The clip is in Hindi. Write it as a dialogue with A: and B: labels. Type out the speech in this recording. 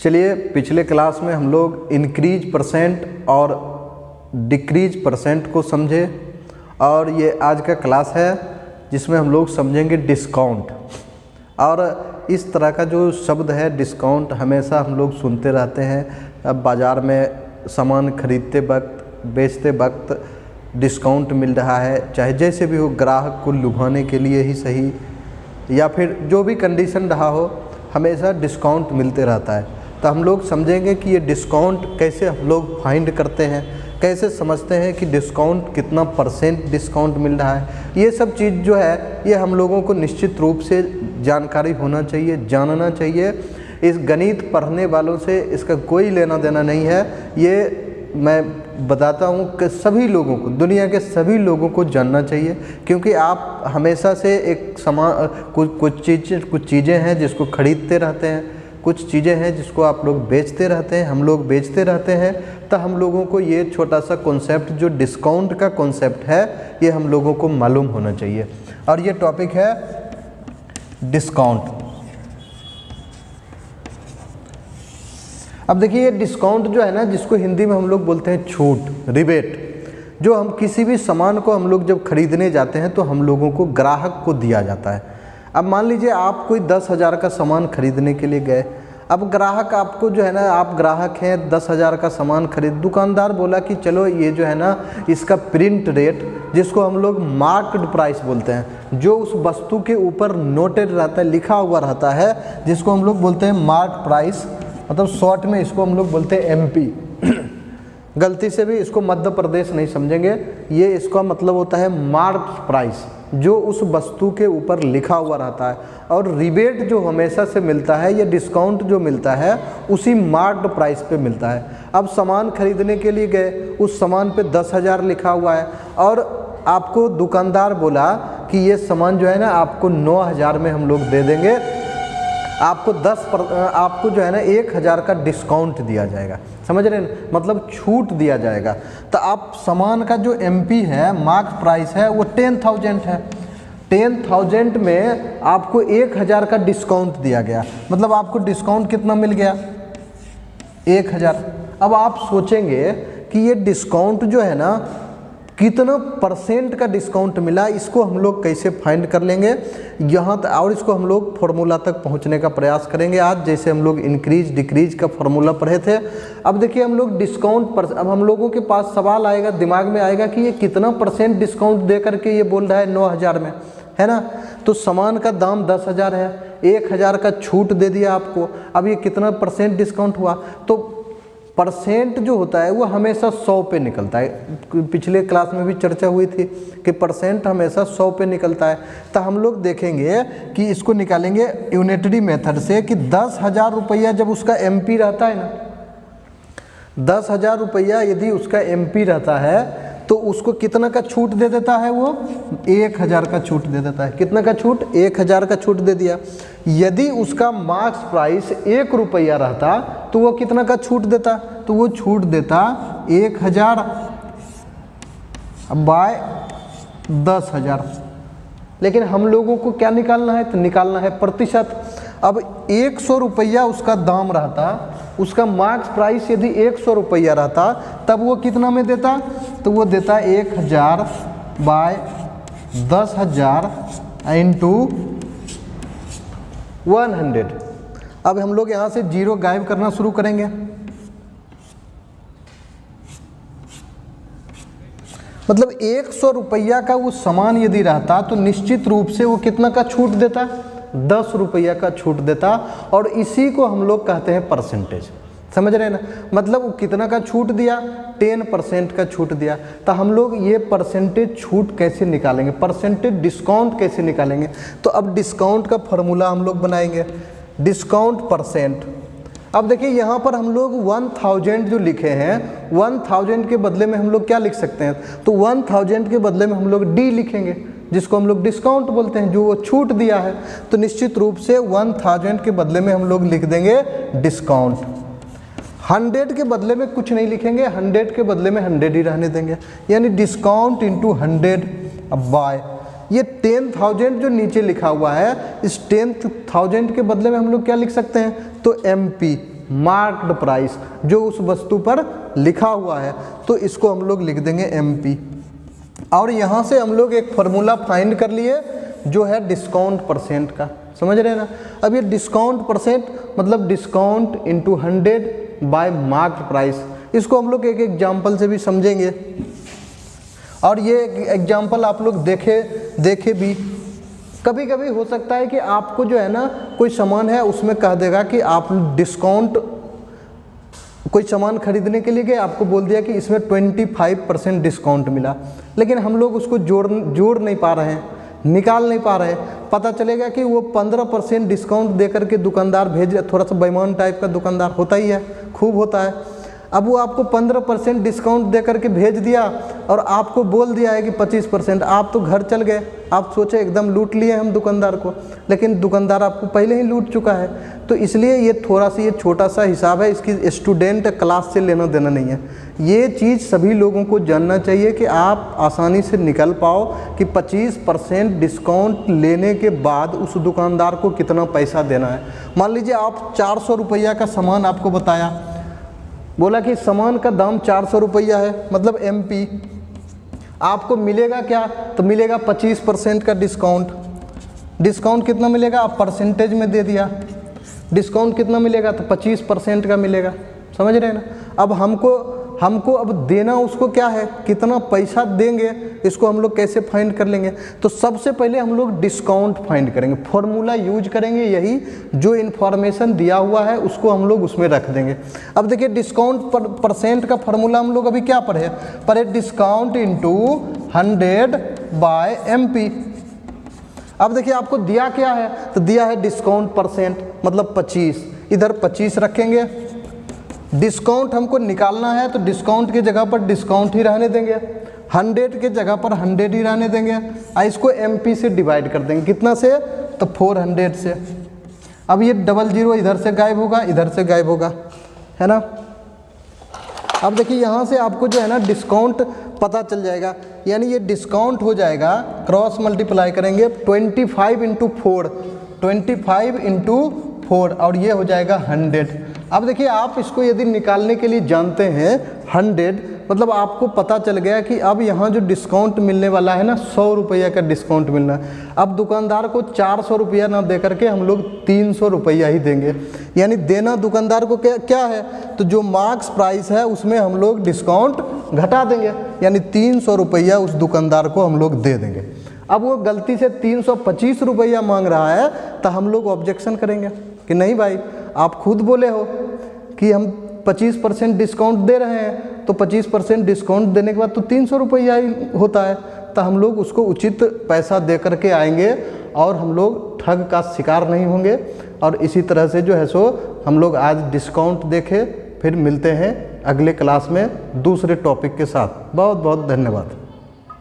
A: चलिए, पिछले क्लास में हम लोग इंक्रीज परसेंट और डिक्रीज परसेंट को समझे और ये आज का क्लास है जिसमें हम लोग समझेंगे डिस्काउंट। और इस तरह का जो शब्द है डिस्काउंट हमेशा हम लोग सुनते रहते हैं। अब बाज़ार में सामान खरीदते वक्त, बेचते वक्त डिस्काउंट मिल रहा है, चाहे जैसे भी हो, ग्राहक को लुभाने के लिए ही सही या फिर जो भी कंडीशन रहा हो, हमेशा डिस्काउंट मिलते रहता है। तो हम लोग समझेंगे कि ये डिस्काउंट कैसे हम लोग फाइंड करते हैं, कैसे समझते हैं कि डिस्काउंट कितना परसेंट डिस्काउंट मिल रहा है। ये सब चीज़ जो है ये हम लोगों को निश्चित रूप से जानकारी होना चाहिए, जानना चाहिए। इस गणित पढ़ने वालों से इसका कोई लेना देना नहीं है। ये मैं बताता हूँ कि सभी लोगों को, दुनिया के सभी लोगों को जानना चाहिए, क्योंकि आप हमेशा से एक कुछ चीज़ें हैं जिसको खरीदते रहते हैं, कुछ चीज़ें हैं जिसको आप लोग बेचते रहते हैं, हम लोग बेचते रहते हैं। तो हम लोगों को ये छोटा सा कॉन्सेप्ट जो डिस्काउंट का कॉन्सेप्ट है ये हम लोगों को मालूम होना चाहिए। और ये टॉपिक है डिस्काउंट। अब देखिए, ये डिस्काउंट जो है ना, जिसको हिंदी में हम लोग बोलते हैं छूट, रिबेट, जो हम किसी भी सामान को हम लोग जब खरीदने जाते हैं तो हम लोगों को, ग्राहक को दिया जाता है। अब मान लीजिए आप कोई 10,000 का सामान खरीदने के लिए गए। अब ग्राहक आपको जो है ना, आप ग्राहक हैं, 10,000 का सामान खरीद, दुकानदार बोला कि चलो ये जो है ना इसका प्रिंट रेट, जिसको हम लोग मार्क्ड प्राइस बोलते हैं, जो उस वस्तु के ऊपर नोटेड रहता है, लिखा हुआ रहता है, जिसको हम लोग बोलते हैं मार्क प्राइस, मतलब शॉर्ट में इसको हम लोग बोलते हैं MP। गलती से भी इसको मध्य प्रदेश नहीं समझेंगे, ये इसका मतलब होता है मार्क प्राइस, जो उस वस्तु के ऊपर लिखा हुआ रहता है। और रिबेट जो हमेशा से मिलता है, ये डिस्काउंट जो मिलता है उसी मार्क्ड प्राइस पे मिलता है। अब सामान खरीदने के लिए गए, उस सामान पे 10,000 लिखा हुआ है और आपको दुकानदार बोला कि ये सामान जो है ना आपको 9,000 में हम लोग दे देंगे, आपको जो है ना 1,000 का डिस्काउंट दिया जाएगा। समझ रहे हैं, मतलब छूट दिया जाएगा। तो आप सामान का जो MP है, मार्क प्राइस है, वो 10,000 है। 10,000 में आपको 1,000 का डिस्काउंट दिया गया, मतलब आपको डिस्काउंट कितना मिल गया? 1,000। अब आप सोचेंगे कि ये डिस्काउंट जो है ना कितना परसेंट का डिस्काउंट मिला, इसको हम लोग कैसे फाइंड कर लेंगे यहाँ तक, और इसको हम लोग फॉर्मूला तक पहुँचने का प्रयास करेंगे आज। जैसे हम लोग इंक्रीज डिक्रीज का फॉर्मूला पढ़े थे। अब देखिए, हम लोग डिस्काउंट पर, अब हम लोगों के पास सवाल आएगा, दिमाग में आएगा कि ये कितना परसेंट डिस्काउंट दे करके ये बोल रहा है 9,000 में, है ना। तो सामान का दाम 10,000 है, 1,000 का छूट दे दिया आपको। अब ये कितना परसेंट डिस्काउंट हुआ? तो परसेंट जो होता है वो हमेशा 100 पे निकलता है। पिछले क्लास में भी चर्चा हुई थी कि परसेंट हमेशा 100 पे निकलता है। तो हम लोग देखेंगे कि इसको निकालेंगे यूनिटरी मेथड से कि 10,000 रुपया जब उसका MP रहता है ना, 10,000 रुपया यदि उसका MP रहता है तो उसको कितना का छूट दे देता है? वो 1,000 का छूट दे देता है। कितना का छूट? 1,000 का छूट दे दिया। यदि उसका मार्क्स प्राइस 1 रुपया रहता तो वो कितना का छूट देता? तो वो छूट देता 1,000 बाय 10,000। लेकिन हम लोगों को क्या निकालना है? तो निकालना है प्रतिशत। अब 100 रुपया उसका दाम रहता, उसका मार्क्स प्राइस यदि 100 रुपया रहता, तब वो कितना में देता? तो वो देता 1,000 बाय 10,000 इंटू 100। अब हम लोग यहाँ से जीरो गायब करना शुरू करेंगे। मतलब 100 रुपया का वो सामान यदि रहता तो निश्चित रूप से वो कितना का छूट देता? 10 रुपया का छूट देता। और इसी को हम लोग कहते हैं परसेंटेज। समझ रहे हैं ना, मतलब वो कितना का छूट दिया? 10% का छूट दिया। तो हम लोग ये परसेंटेज छूट कैसे निकालेंगे, परसेंटेज डिस्काउंट कैसे निकालेंगे? तो अब डिस्काउंट का फॉर्मूला हम लोग बनाएंगे, डिस्काउंट परसेंट। अब देखिए, यहाँ पर हम लोग 1,000 जो लिखे हैं, 1,000 के बदले में हम लोग क्या लिख सकते हैं? तो 1,000 के बदले में हम लोग D लिखेंगे, जिसको हम लोग डिस्काउंट बोलते हैं, जो वो छूट दिया है। तो निश्चित रूप से 1,000 के बदले में हम लोग लिख देंगे डिस्काउंट। 100 के बदले में कुछ नहीं लिखेंगे, 100 के बदले में 100 ही रहने देंगे, यानी डिस्काउंट इंटू 100 बाय ये 10,000 जो नीचे लिखा हुआ है, इस 10,000 के बदले में हम लोग क्या लिख सकते हैं? तो MP मार्क्ड प्राइस, जो उस वस्तु पर लिखा हुआ है, तो इसको हम लोग लिख देंगे MP। और यहाँ से हम लोग एक फार्मूला फाइंड कर लिए जो है डिस्काउंट परसेंट का, समझ रहे हैं ना। अब ये डिस्काउंट परसेंट मतलब discount into 100 by marked price, इसको हम लोग एक एग्जाम्पल से भी समझेंगे। और ये एग्जाम्पल आप लोग देखे भी। कभी कभी हो सकता है कि आपको जो है ना कोई सामान है उसमें कह देगा कि आप डिस्काउंट, कोई सामान खरीदने के लिए गए, आपको बोल दिया कि इसमें 25% डिस्काउंट मिला, लेकिन हम लोग उसको जोड़ नहीं पा रहे हैं, निकाल नहीं पा रहे हैं। पता चलेगा कि वो 15% डिस्काउंट दे करके दुकानदार भेज, थोड़ा सा बेईमान टाइप का दुकानदार होता ही है, खूब होता है। अब वो आपको 15% डिस्काउंट दे करके भेज दिया और आपको बोल दिया है कि 25%। आप तो घर चल गए, आप सोचे एकदम लूट लिए हम दुकानदार को, लेकिन दुकानदार आपको पहले ही लूट चुका है। तो इसलिए ये थोड़ा सा ये छोटा सा हिसाब है, इसकी स्टूडेंट क्लास से लेना देना नहीं है। ये चीज़ सभी लोगों को जानना चाहिए कि आप आसानी से निकल पाओ कि 25% डिस्काउंट लेने के बाद उस दुकानदार को कितना पैसा देना है। मान लीजिए आप 400 रुपया का सामान आपको बताया, बोला कि सामान का दाम 400 रुपया है, मतलब MP। आपको मिलेगा क्या, तो मिलेगा 25% का डिस्काउंट। डिस्काउंट कितना मिलेगा, आप परसेंटेज में दे दिया, डिस्काउंट कितना मिलेगा, तो 25% का मिलेगा, समझ रहे हैं ना। अब हमको अब देना उसको क्या है, कितना पैसा देंगे, इसको हम लोग कैसे फाइंड कर लेंगे। तो सबसे पहले हम लोग डिस्काउंट फाइंड करेंगे, फॉर्मूला यूज करेंगे, यही जो इन्फॉर्मेशन दिया हुआ है उसको हम लोग उसमें रख देंगे। अब देखिए डिस्काउंट परसेंट का फॉर्मूला हम लोग अभी क्या पढ़े डिस्काउंट इंटू 100 बाय MP। अब देखिए आपको दिया क्या है, तो दिया है डिस्काउंट परसेंट मतलब 25, इधर 25 रखेंगे। डिस्काउंट हमको निकालना है तो डिस्काउंट की जगह पर डिस्काउंट ही रहने देंगे, 100 के जगह पर 100 ही रहने देंगे। इसको MP से डिवाइड कर देंगे, कितना से, तो 400 से। अब ये 00 इधर से गायब होगा, इधर से गायब होगा, है ना। अब देखिए यहाँ से आपको जो है ना डिस्काउंट पता चल जाएगा, यानी ये डिस्काउंट हो जाएगा, क्रॉस मल्टीप्लाई करेंगे 25 इंटू 4, 25 इंटू 4 और ये हो जाएगा 100। अब देखिए आप इसको यदि निकालने के लिए जानते हैं 100, मतलब आपको पता चल गया कि अब यहाँ जो डिस्काउंट मिलने वाला है ना 100 रुपया का डिस्काउंट मिलना है। अब दुकानदार को 400 रुपया ना दे करके हम लोग 300 रुपया ही देंगे, यानी देना दुकानदार को क्या है, तो जो मार्क्स प्राइस है उसमें हम लोग डिस्काउंट घटा देंगे, यानी 300 रुपया उस दुकानदार को हम लोग दे देंगे। अब वो गलती से 325 रुपया मांग रहा है तो हम लोग ऑब्जेक्शन करेंगे कि नहीं भाई, आप खुद बोले हो कि हम 25% डिस्काउंट दे रहे हैं, तो 25% डिस्काउंट देने के बाद तो 300 रुपया ही होता है, तो हम लोग उसको उचित पैसा दे करके आएंगे और हम लोग ठग का शिकार नहीं होंगे। और इसी तरह से जो है सो हम लोग आज डिस्काउंट देखे, फिर मिलते हैं अगले क्लास में दूसरे टॉपिक के साथ। बहुत बहुत धन्यवाद।